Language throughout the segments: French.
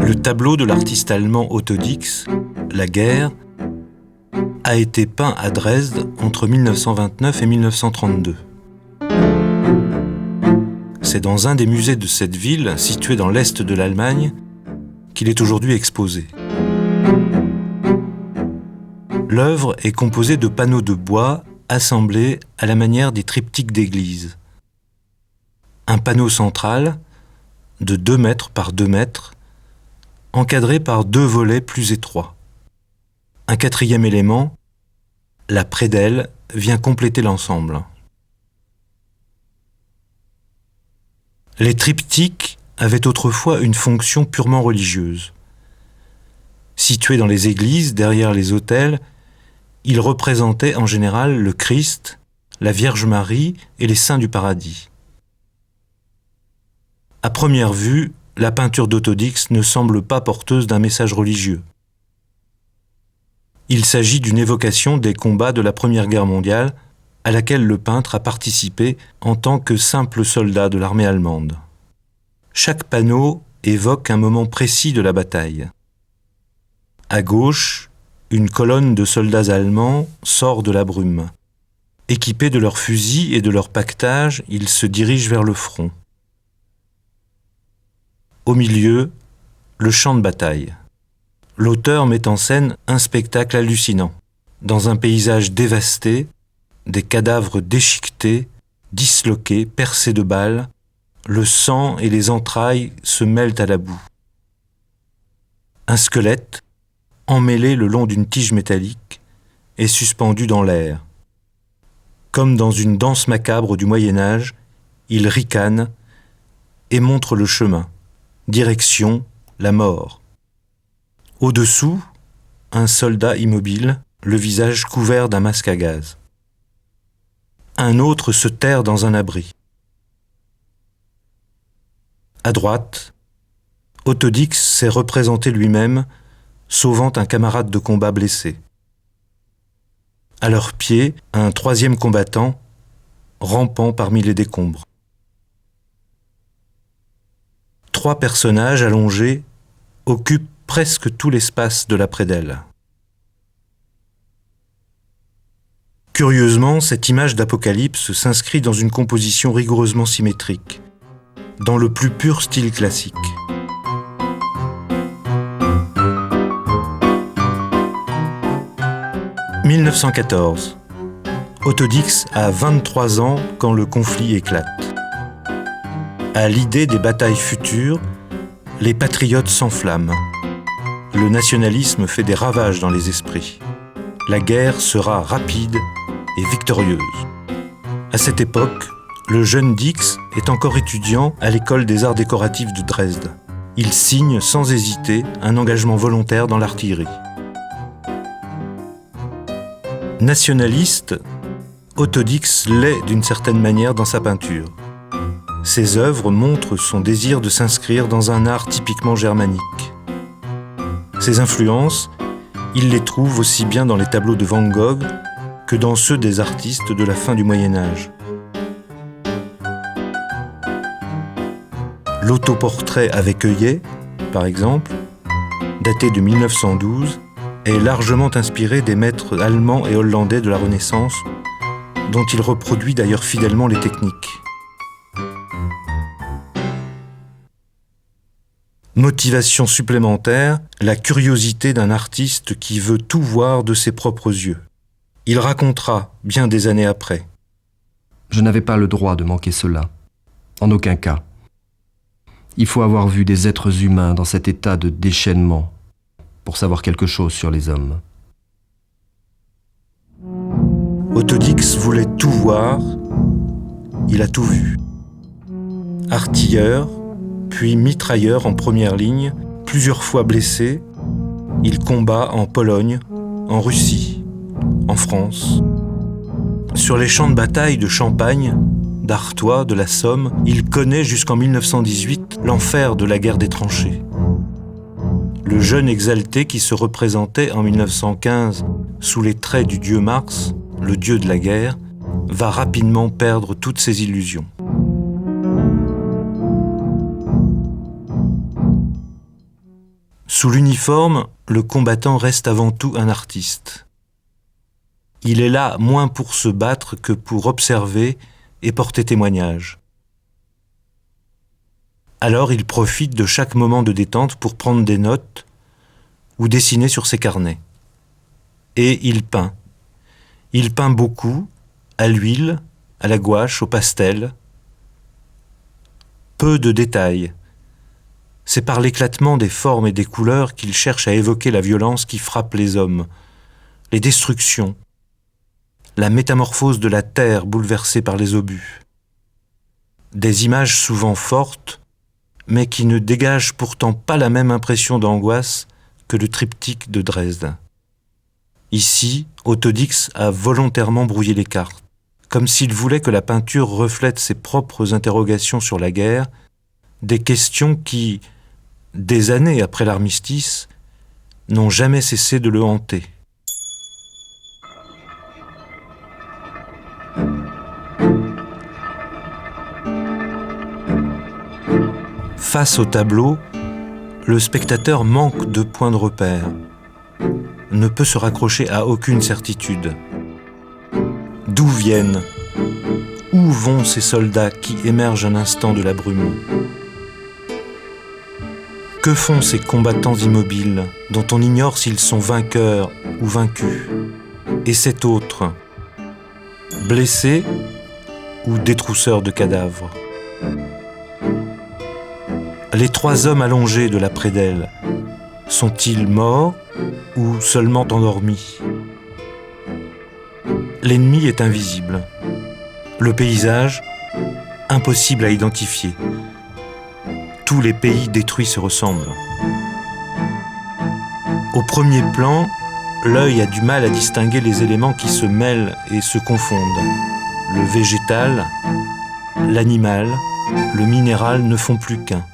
Le tableau de l'artiste allemand Otto Dix, La guerre, a été peint à Dresde entre 1929 et 1932. C'est dans un des musées de cette ville, situé dans l'est de l'Allemagne, qu'il est aujourd'hui exposé. L'œuvre est composée de panneaux de bois assemblés à la manière des triptyques d'église. Un panneau central de 2 mètres par 2 mètres, encadré par 2 volets plus étroits. Un 4e élément, la prédelle, vient compléter l'ensemble. Les triptyques avaient autrefois une fonction purement religieuse. Situés dans les églises, derrière les autels, ils représentaient en général le Christ, la Vierge Marie et les saints du paradis. À première vue, la peinture d'Otto Dix ne semble pas porteuse d'un message religieux. Il s'agit d'une évocation des combats de la Première Guerre mondiale à laquelle le peintre a participé en tant que simple soldat de l'armée allemande. Chaque panneau évoque un moment précis de la bataille. À gauche, une colonne de soldats allemands sort de la brume. Équipés de leurs fusils et de leurs pactages, ils se dirigent vers le front. Au milieu, le champ de bataille. L'auteur met en scène un spectacle hallucinant. Dans un paysage dévasté, des cadavres déchiquetés, disloqués, percés de balles, le sang et les entrailles se mêlent à la boue. Un squelette, emmêlé le long d'une tige métallique, est suspendu dans l'air. Comme dans une danse macabre du Moyen-Âge, il ricane et montre le chemin. Direction, la mort. Au-dessous, un soldat immobile, le visage couvert d'un masque à gaz. Un autre se terre dans un abri. À droite, Otto Dix s'est représenté lui-même, sauvant un camarade de combat blessé. À leurs pieds, un 3e combattant, rampant parmi les décombres. 3 personnages allongés occupent presque tout l'espace de la prédelle. Curieusement, cette image d'Apocalypse s'inscrit dans une composition rigoureusement symétrique, dans le plus pur style classique. « 1914. Otto Dix a 23 ans quand le conflit éclate. À l'idée des batailles futures, les patriotes s'enflamment. Le nationalisme fait des ravages dans les esprits. La guerre sera rapide et victorieuse. À cette époque, le jeune Dix est encore étudiant à l'école des arts décoratifs de Dresde. Il signe sans hésiter un engagement volontaire dans l'artillerie. Nationaliste, Otto Dix l'est d'une certaine manière dans sa peinture. Ses œuvres montrent son désir de s'inscrire dans un art typiquement germanique. Ses influences, il les trouve aussi bien dans les tableaux de Van Gogh que dans ceux des artistes de la fin du Moyen-Âge. L'autoportrait avec œillet, par exemple, daté de 1912, est largement inspiré des maîtres allemands et hollandais de la Renaissance, dont il reproduit d'ailleurs fidèlement les techniques. Motivation supplémentaire, la curiosité d'un artiste qui veut tout voir de ses propres yeux. Il racontera, bien des années après. Je n'avais pas le droit de manquer cela. En aucun cas. Il faut avoir vu des êtres humains dans cet état de déchaînement pour savoir quelque chose sur les hommes. Otto Dix voulait tout voir, il a tout vu. Artilleur, puis mitrailleur en première ligne, plusieurs fois blessé, il combat en Pologne, en Russie, en France. Sur les champs de bataille de Champagne, d'Artois, de la Somme, il connaît jusqu'en 1918 l'enfer de la guerre des tranchées. Le jeune exalté qui se représentait en 1915 sous les traits du dieu Mars, le dieu de la guerre, va rapidement perdre toutes ses illusions. Sous l'uniforme, le combattant reste avant tout un artiste. Il est là moins pour se battre que pour observer et porter témoignage. Alors il profite de chaque moment de détente pour prendre des notes ou dessiner sur ses carnets. Et il peint. Il peint beaucoup, à l'huile, à la gouache, au pastel. Peu de détails. C'est par l'éclatement des formes et des couleurs qu'il cherche à évoquer la violence qui frappe les hommes, les destructions, la métamorphose de la terre bouleversée par les obus. Des images souvent fortes, mais qui ne dégagent pourtant pas la même impression d'angoisse que le triptyque de Dresde. Ici, Autodix a volontairement brouillé les cartes, comme s'il voulait que la peinture reflète ses propres interrogations sur la guerre, des questions qui, des années après l'armistice, n'ont jamais cessé de le hanter. Face au tableau, le spectateur manque de points de repère, ne peut se raccrocher à aucune certitude. D'où viennent, où vont ces soldats qui émergent un instant de la brume? Que font ces combattants immobiles, dont on ignore s'ils sont vainqueurs ou vaincus? Et cet autre, blessé ou détrousseur de cadavres? Les trois hommes allongés de la prédelle, sont-ils morts ou seulement endormis? L'ennemi est invisible. Le paysage, impossible à identifier. Tous les pays détruits se ressemblent. Au premier plan, l'œil a du mal à distinguer les éléments qui se mêlent et se confondent. Le végétal, l'animal, le minéral ne font plus qu'un.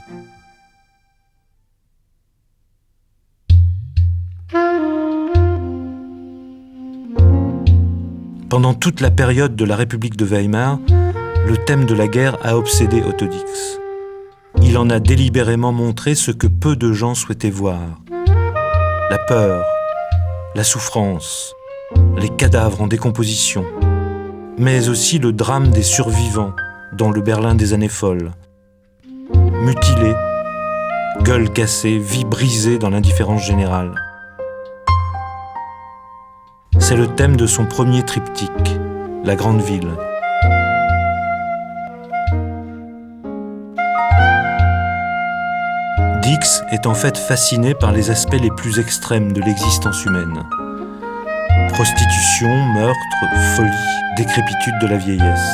Pendant toute la période de la République de Weimar, le thème de la guerre a obsédé Autodix. Il en a délibérément montré ce que peu de gens souhaitaient voir. La peur, la souffrance, les cadavres en décomposition, mais aussi le drame des survivants dans le Berlin des années folles. Mutilés, gueules cassées, vies brisées dans l'indifférence générale. C'est le thème de son premier triptyque, La Grande Ville. Dix est en fait fasciné par les aspects les plus extrêmes de l'existence humaine. Prostitution, meurtre, folie, décrépitude de la vieillesse.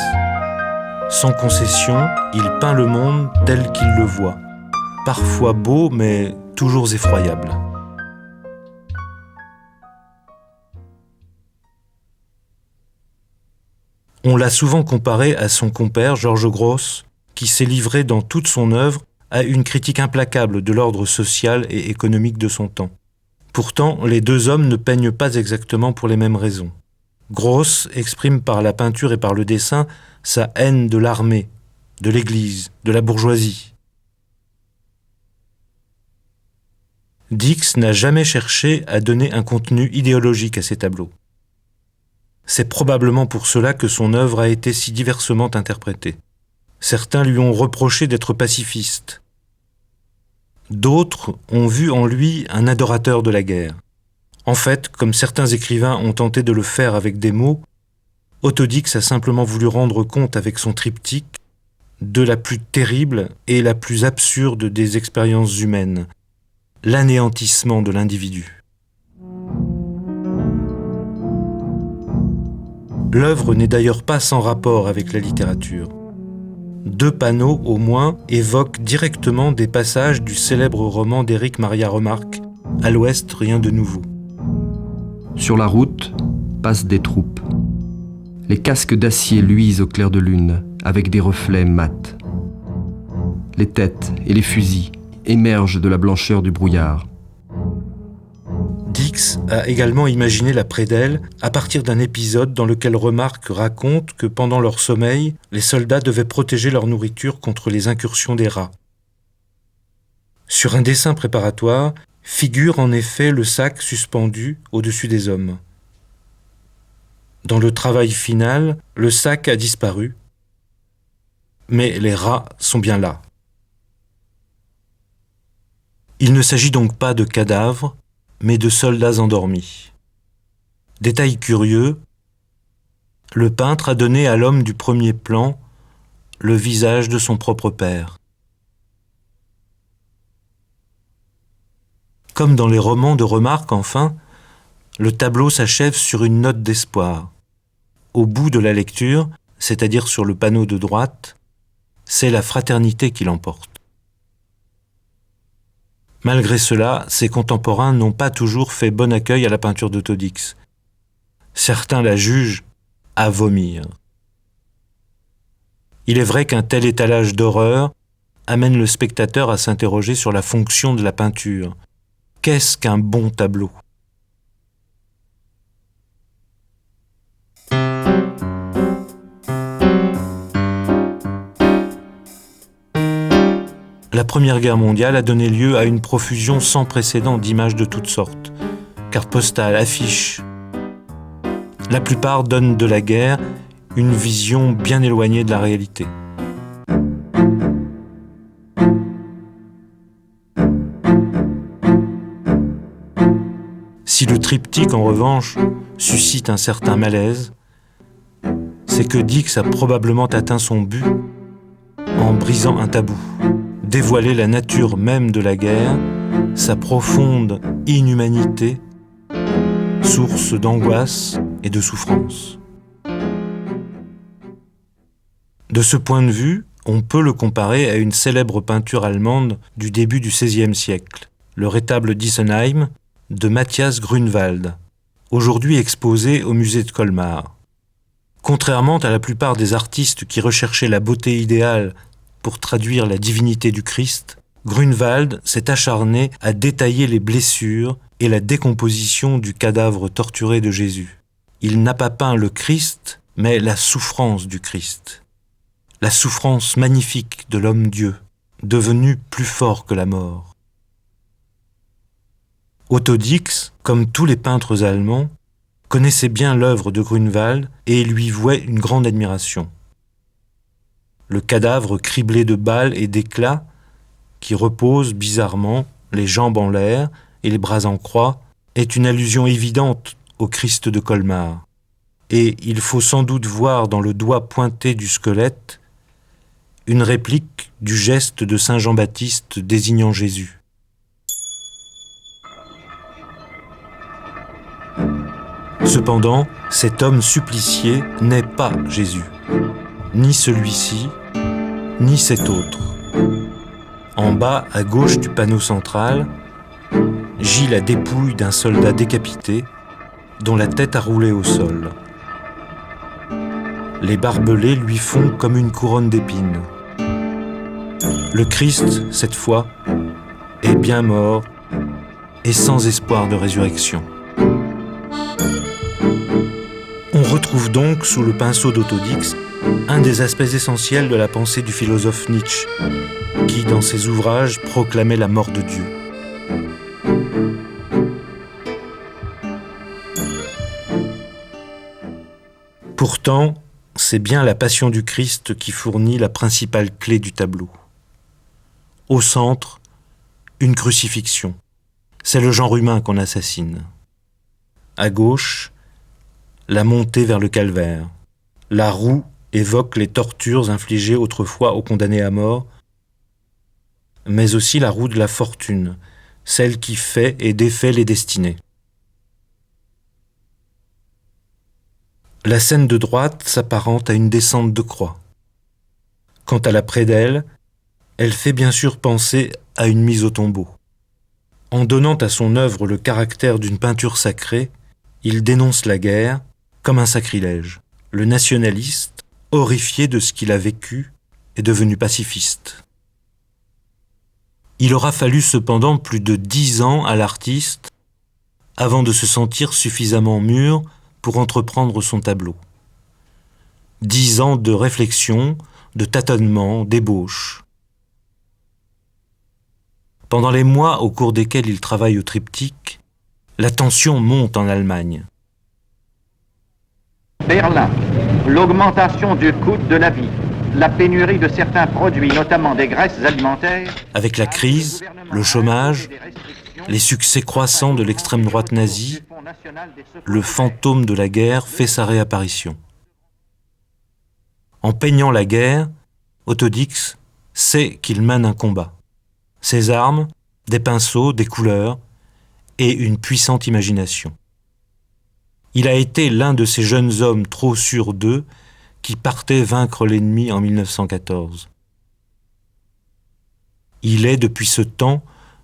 Sans concession, il peint le monde tel qu'il le voit. Parfois beau, mais toujours effroyable. On l'a souvent comparé à son compère George Grosz, qui s'est livré dans toute son œuvre à une critique implacable de l'ordre social et économique de son temps. Pourtant, les deux hommes ne peignent pas exactement pour les mêmes raisons. Grosz exprime par la peinture et par le dessin sa haine de l'armée, de l'Église, de la bourgeoisie. Dix n'a jamais cherché à donner un contenu idéologique à ses tableaux. C'est probablement pour cela que son œuvre a été si diversement interprétée. Certains lui ont reproché d'être pacifiste. D'autres ont vu en lui un adorateur de la guerre. En fait, comme certains écrivains ont tenté de le faire avec des mots, Autodix a simplement voulu rendre compte avec son triptyque de la plus terrible et la plus absurde des expériences humaines, l'anéantissement de l'individu. L'œuvre n'est d'ailleurs pas sans rapport avec la littérature. 2 panneaux, au moins, évoquent directement des passages du célèbre roman d'Éric Maria Remarque, « À l'Ouest, rien de nouveau ». Sur la route, passent des troupes. Les casques d'acier luisent au clair de lune, avec des reflets mat. Les têtes et les fusils émergent de la blancheur du brouillard. Dix a également imaginé la prédelle à partir d'un épisode dans lequel Remarque raconte que pendant leur sommeil, les soldats devaient protéger leur nourriture contre les incursions des rats. Sur un dessin préparatoire, figure en effet le sac suspendu au-dessus des hommes. Dans le travail final, le sac a disparu, mais les rats sont bien là. Il ne s'agit donc pas de cadavres, mais de soldats endormis. Détail curieux, le peintre a donné à l'homme du premier plan le visage de son propre père. Comme dans les romans de Remarque, enfin, le tableau s'achève sur une note d'espoir. Au bout de la lecture, c'est-à-dire sur le panneau de droite, c'est la fraternité qui l'emporte. Malgré cela, ses contemporains n'ont pas toujours fait bon accueil à la peinture d'Autodix. Certains la jugent à vomir. Il est vrai qu'un tel étalage d'horreur amène le spectateur à s'interroger sur la fonction de la peinture. Qu'est-ce qu'un bon tableau ? La Première Guerre mondiale a donné lieu à une profusion sans précédent d'images de toutes sortes. Cartes postales, affiches. La plupart donnent de la guerre une vision bien éloignée de la réalité. Si le triptyque, en revanche, suscite un certain malaise, c'est que Dix a probablement atteint son but en brisant un tabou. Dévoiler la nature même de la guerre, sa profonde inhumanité, source d'angoisse et de souffrance. De ce point de vue, on peut le comparer à une célèbre peinture allemande du début du XVIe siècle, le rétable d'Isenheim de Matthias Grünewald, aujourd'hui exposé au musée de Colmar. Contrairement à la plupart des artistes qui recherchaient la beauté idéale pour traduire la divinité du Christ, Grünewald s'est acharné à détailler les blessures et la décomposition du cadavre torturé de Jésus. Il n'a pas peint le Christ, mais la souffrance du Christ. La souffrance magnifique de l'homme-dieu, devenu plus fort que la mort. Autodix, comme tous les peintres allemands, connaissait bien l'œuvre de Grünewald et lui vouait une grande admiration. Le cadavre criblé de balles et d'éclats, qui repose bizarrement, les jambes en l'air et les bras en croix, est une allusion évidente au Christ de Colmar. Et il faut sans doute voir dans le doigt pointé du squelette une réplique du geste de saint Jean-Baptiste désignant Jésus. Cependant, cet homme supplicié n'est pas Jésus, ni celui-ci, ni cet autre. En bas, à gauche du panneau central, gît la dépouille d'un soldat décapité dont la tête a roulé au sol. Les barbelés lui font comme une couronne d'épines. Le Christ, cette fois, est bien mort et sans espoir de résurrection. On retrouve donc sous le pinceau d'Autodix un des aspects essentiels de la pensée du philosophe Nietzsche, qui, dans ses ouvrages, proclamait la mort de Dieu. Pourtant, c'est bien la passion du Christ qui fournit la principale clé du tableau. Au centre, une crucifixion. C'est le genre humain qu'on assassine. À gauche, la montée vers le calvaire. La roue évoque les tortures infligées autrefois aux condamnés à mort, mais aussi la roue de la fortune, celle qui fait et défait les destinées. La scène de droite s'apparente à une descente de croix. Quant à la prédelle, elle fait bien sûr penser à une mise au tombeau. En donnant à son œuvre le caractère d'une peinture sacrée, il dénonce la guerre comme un sacrilège. Le nationaliste, horrifié de ce qu'il a vécu, est devenu pacifiste. Il aura fallu cependant plus de 10 ans à l'artiste avant de se sentir suffisamment mûr pour entreprendre son tableau. 10 ans de réflexion, de tâtonnement, d'ébauche. Pendant les mois au cours desquels il travaille au triptyque, la tension monte en Allemagne. Berlin, l'augmentation du coût de la vie, la pénurie de certains produits, notamment des graisses alimentaires. Avec la crise, le chômage, les succès croissants de l'extrême droite nazie, le fantôme de la guerre fait sa réapparition. En peignant la guerre, Otto Dix sait qu'il mène un combat. Ses armes, des pinceaux, des couleurs et une puissante imagination. Il a été l'un de ces jeunes hommes trop sûrs d'eux qui partaient vaincre l'ennemi en 1914. Il est depuis ce temps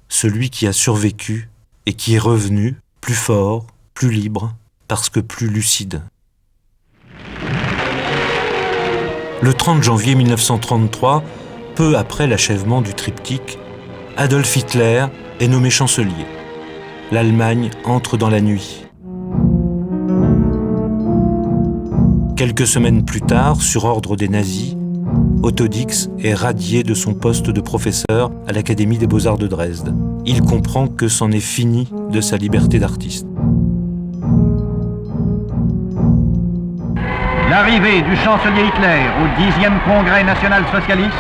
celui qui a survécu et qui est revenu plus fort, plus libre, parce que plus lucide. Le 30 janvier 1933, peu après l'achèvement du triptyque, Adolf Hitler est nommé chancelier. L'Allemagne entre dans la nuit. Quelques semaines plus tard, sur ordre des nazis, Otto Dix est radié de son poste de professeur à l'Académie des Beaux-Arts de Dresde. Il comprend que c'en est fini de sa liberté d'artiste. L'arrivée du chancelier Hitler au 10e congrès national-socialiste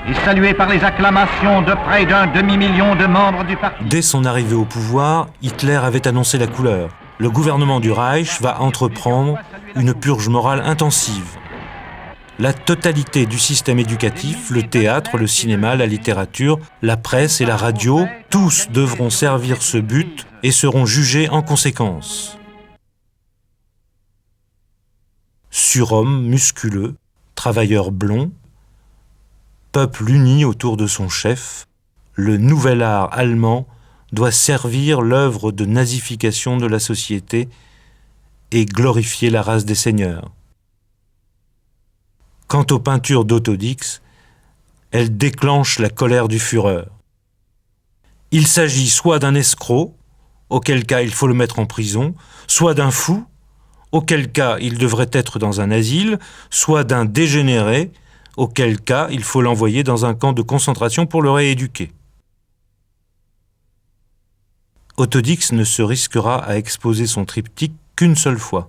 est saluée par les acclamations de près d'un demi-million de membres du parti. Dès son arrivée au pouvoir, Hitler avait annoncé la couleur. Le gouvernement du Reich va entreprendre une purge morale intensive. La totalité du système éducatif, le théâtre, le cinéma, la littérature, la presse et la radio, tous devront servir ce but et seront jugés en conséquence. Surhomme musculeux, travailleur blond, peuple uni autour de son chef, le nouvel art allemand doit servir l'œuvre de nazification de la société et glorifier la race des seigneurs. Quant aux peintures d'Otto Dix, elles déclenchent la colère du Führer. Il s'agit soit d'un escroc, auquel cas il faut le mettre en prison, soit d'un fou, auquel cas il devrait être dans un asile, soit d'un dégénéré, auquel cas il faut l'envoyer dans un camp de concentration pour le rééduquer. Otto Dix ne se risquera à exposer son triptyque qu'une seule fois.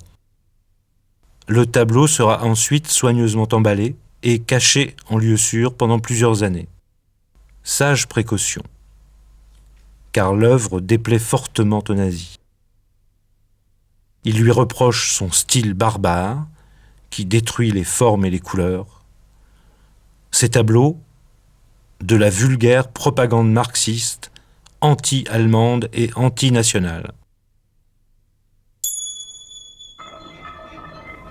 Le tableau sera ensuite soigneusement emballé et caché en lieu sûr pendant plusieurs années. Sage précaution, car l'œuvre déplaît fortement aux nazis. Il lui reproche son style barbare, qui détruit les formes et les couleurs. Ces tableaux, de la vulgaire propagande marxiste, anti-allemande et anti-nationale.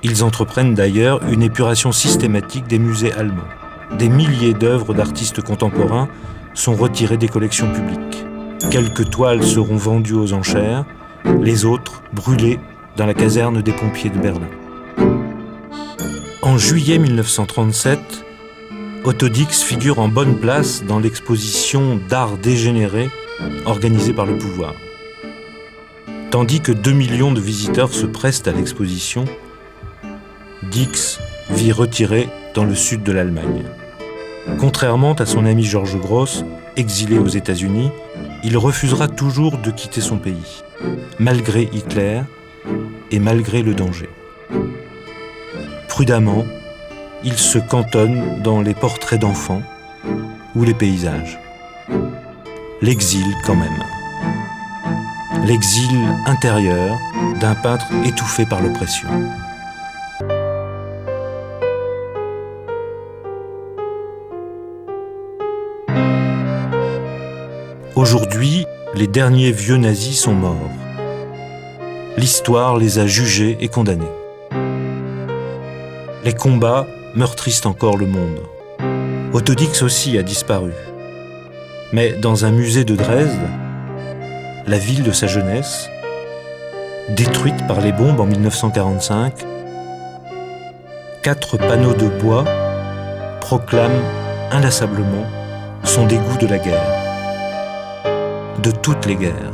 Ils entreprennent d'ailleurs une épuration systématique des musées allemands. Des milliers d'œuvres d'artistes contemporains sont retirées des collections publiques. Quelques toiles seront vendues aux enchères, les autres brûlées dans la caserne des pompiers de Berlin. En juillet 1937, Otto Dix figure en bonne place dans l'exposition d'art dégénéré organisée par le pouvoir. Tandis que 2 millions de visiteurs se pressent à l'exposition, Dix vit retiré dans le sud de l'Allemagne. Contrairement à son ami Georges Gross, exilé aux États-Unis, il refusera toujours de quitter son pays, malgré Hitler et malgré le danger. Prudemment, il se cantonne dans les portraits d'enfants ou les paysages. L'exil quand même. L'exil intérieur d'un peintre étouffé par l'oppression. Aujourd'hui, les derniers vieux nazis sont morts. L'histoire les a jugés et condamnés. Les combats meurtrissent encore le monde. Otto Dix aussi a disparu. Mais dans un musée de Dresde, la ville de sa jeunesse, détruite par les bombes en 1945, 4 panneaux de bois proclament inlassablement son dégoût de la guerre. De toutes les guerres.